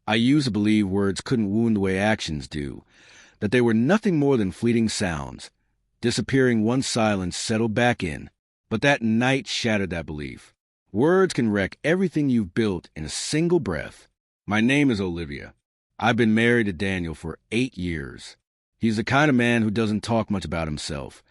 I used to believe words couldn't wound the way actions do, that they were nothing more than fleeting sounds, disappearing once silence settled back in. But that night shattered that belief. Words can wreck everything you've built in a single breath. My name is Olivia. I've been married to Daniel for 8 years. He's the kind of man who doesn't talk much about himself.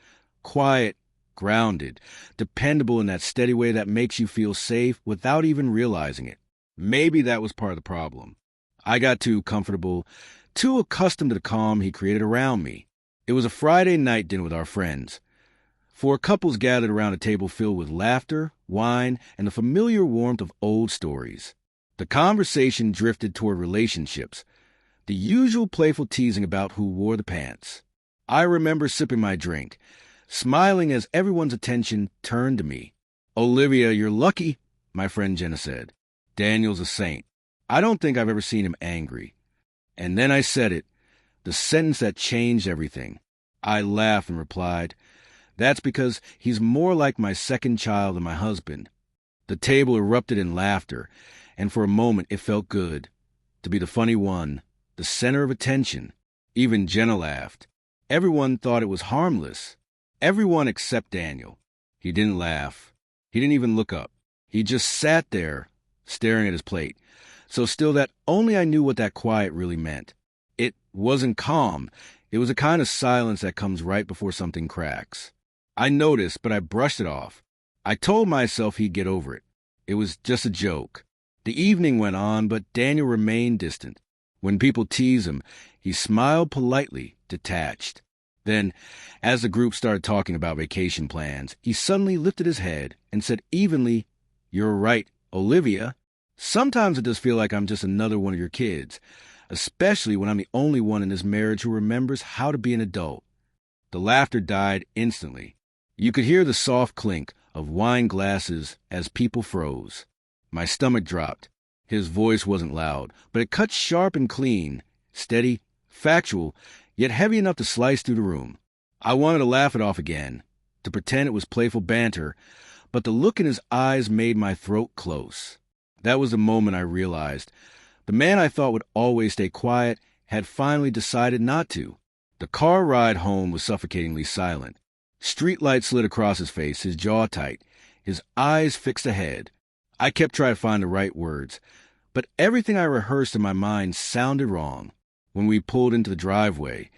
Quiet, grounded, dependable in that steady way that makes you feel safe without even realizing it. Maybe that was part of the problem. I got too comfortable, too accustomed to the calm he created around me. It was a Friday night dinner with our friends. 4 couples gathered around a table filled with laughter, wine, and the familiar warmth of old stories. The conversation drifted toward relationships, the usual playful teasing about who wore the pants. I remember sipping my drink, smiling as everyone's attention turned to me. "Olivia, you're lucky," my friend Jenna said. "Daniel's a saint. I don't think I've ever seen him angry." And then I said it, the sentence that changed everything. I laughed and replied, "That's because he's more like my second child than my husband." The table erupted in laughter, and for a moment it felt good to be the funny one, the center of attention. Even Jenna laughed. Everyone thought it was harmless. Everyone except Daniel. He didn't laugh. He didn't even look up. He just sat there, staring at his plate, so still that only I knew what that quiet really meant. It wasn't calm. It was a kind of silence that comes right before something cracks. I noticed, but I brushed it off. I told myself he'd get over it. It was just a joke. The evening went on, but Daniel remained distant. When people teased him, he smiled politely, detached. Then, as the group started talking about vacation plans, he suddenly lifted his head and said evenly, "You're right, Olivia. Sometimes it does feel like I'm just another one of your kids, especially when I'm the only one in this marriage who remembers how to be an adult." The laughter died instantly. You could hear the soft clink of wine glasses as people froze. My stomach dropped. His voice wasn't loud, but it cut sharp and clean, steady, factual, yet heavy enough to slice through the room. I wanted to laugh it off again, to pretend it was playful banter, but the look in his eyes made my throat close. That was the moment I realized the man I thought would always stay quiet had finally decided not to. The car ride home was suffocatingly silent. Streetlight slid across his face, his jaw tight, his eyes fixed ahead. I kept trying to find the right words, but everything I rehearsed in my mind sounded wrong. When we pulled into the driveway,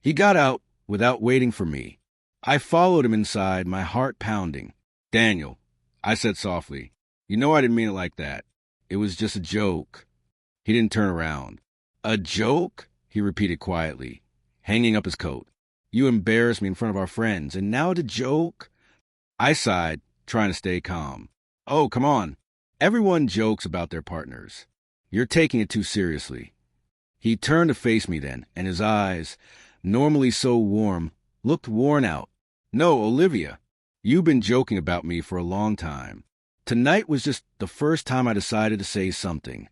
he got out without waiting for me. I followed him inside, my heart pounding. "Daniel," I said softly, "you know I didn't mean it like that. It was just a joke." He didn't turn around. "A joke?" he repeated quietly, hanging up his coat. "You embarrassed me in front of our friends, and now it's a joke?" I sighed, trying to stay calm. "Oh, come on. Everyone jokes about their partners. You're taking it too seriously." He turned to face me then, and his eyes, normally so warm, looked worn out. "No, Olivia, you've been joking about me for a long time. Tonight was just the first time I decided to say something."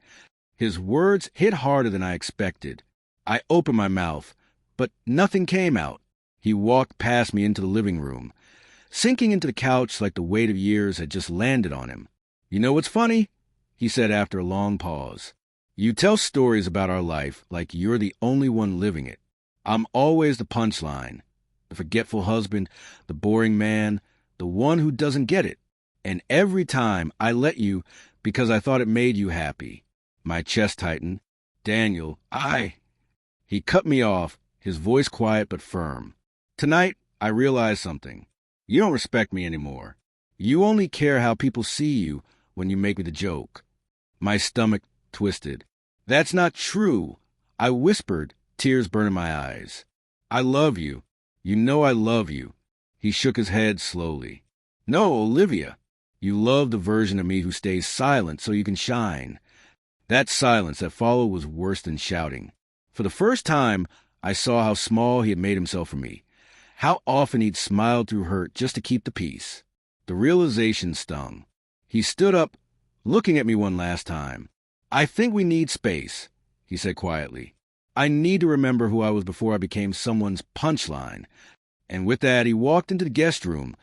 His words hit harder than I expected. I opened my mouth, but nothing came out. He walked past me into the living room, sinking into the couch like the weight of years had just landed on him. "You know what's funny?" he said after a long pause. "You tell stories about our life like you're the only one living it. I'm always the punchline, the forgetful husband, the boring man, the one who doesn't get it. And every time I let you because I thought it made you happy." My chest tightened. "Daniel, He cut me off, his voice quiet but firm. "Tonight, I realized something. You don't respect me anymore. You only care how people see you when you make me the joke." My stomach twisted. "That's not true," I whispered, tears burning my eyes. "I love you. You know I love you." He shook his head slowly. "No, Olivia. You love the version of me who stays silent so you can shine." That silence that followed was worse than shouting. For the first time, I saw how small he had made himself for me, how often he'd smiled through hurt just to keep the peace. The realization stung. He stood up, looking at me one last time. "I think we need space," he said quietly. "I need to remember who I was before I became someone's punchline." And with that, he walked into the guest room,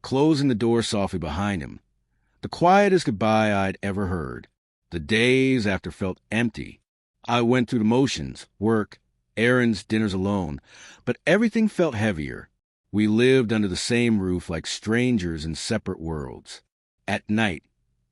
closing the door softly behind him. The quietest goodbye I'd ever heard. The days after felt empty. I went through the motions, work, errands, dinners alone, but everything felt heavier. We lived under the same roof like strangers in separate worlds. At night,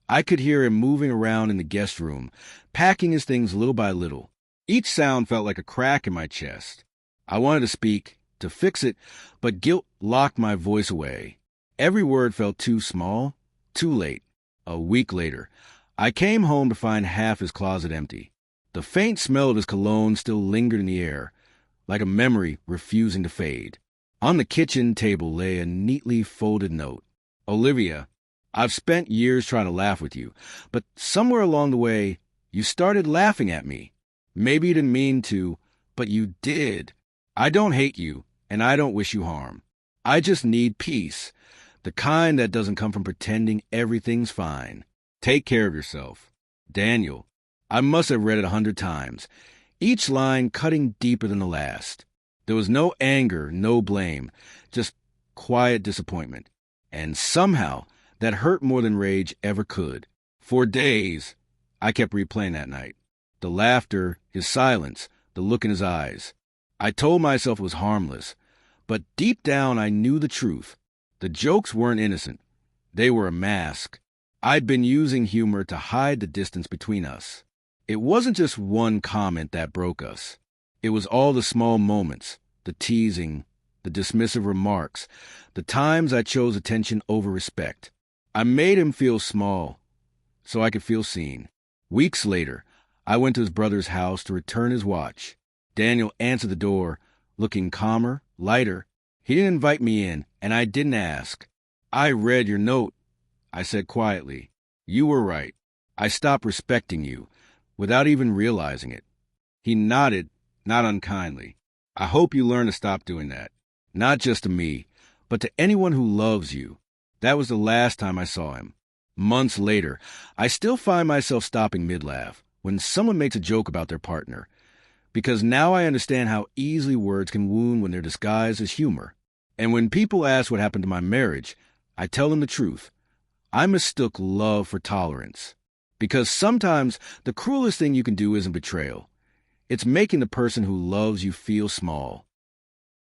I could hear him moving around in the guest room, packing his things little by little. Each sound felt like a crack in my chest. I wanted to speak, to fix it, but guilt locked my voice away. Every word felt too small, too late. A week later, I came home to find half his closet empty. The faint smell of his cologne still lingered in the air, like a memory refusing to fade. On the kitchen table lay a neatly folded note. Olivia, I've spent years trying to laugh with you, but somewhere along the way, you started laughing at me. Maybe you didn't mean to, but you did. I don't hate you, and I don't wish you harm. I just need peace, the kind that doesn't come from pretending everything's fine. Take care of yourself. Daniel. I must have read it 100 times, each line cutting deeper than the last. There was no anger, no blame, just quiet disappointment. And somehow, that hurt more than rage ever could. For days, I kept replaying that night. The laughter, his silence, the look in his eyes. I told myself it was harmless, but deep down I knew the truth. The jokes weren't innocent. They were a mask. I'd been using humor to hide the distance between us. It wasn't just one comment that broke us. It was all the small moments, the teasing, the dismissive remarks, the times I chose attention over respect. I made him feel small, so I could feel seen. Weeks later, I went to his brother's house to return his watch. Daniel answered the door, looking calmer, lighter. He didn't invite me in, and I didn't ask. I read your note, I said quietly. You were right. I stopped respecting you, without even realizing it. He nodded, not unkindly. I hope you learn to stop doing that. Not just to me, but to anyone who loves you. That was the last time I saw him. Months later, I still find myself stopping mid-laugh when someone makes a joke about their partner, because now I understand how easily words can wound when they're disguised as humor. And when people ask what happened to my marriage, I tell them the truth. I mistook love for tolerance. Because sometimes the cruelest thing you can do isn't betrayal. It's making the person who loves you feel small.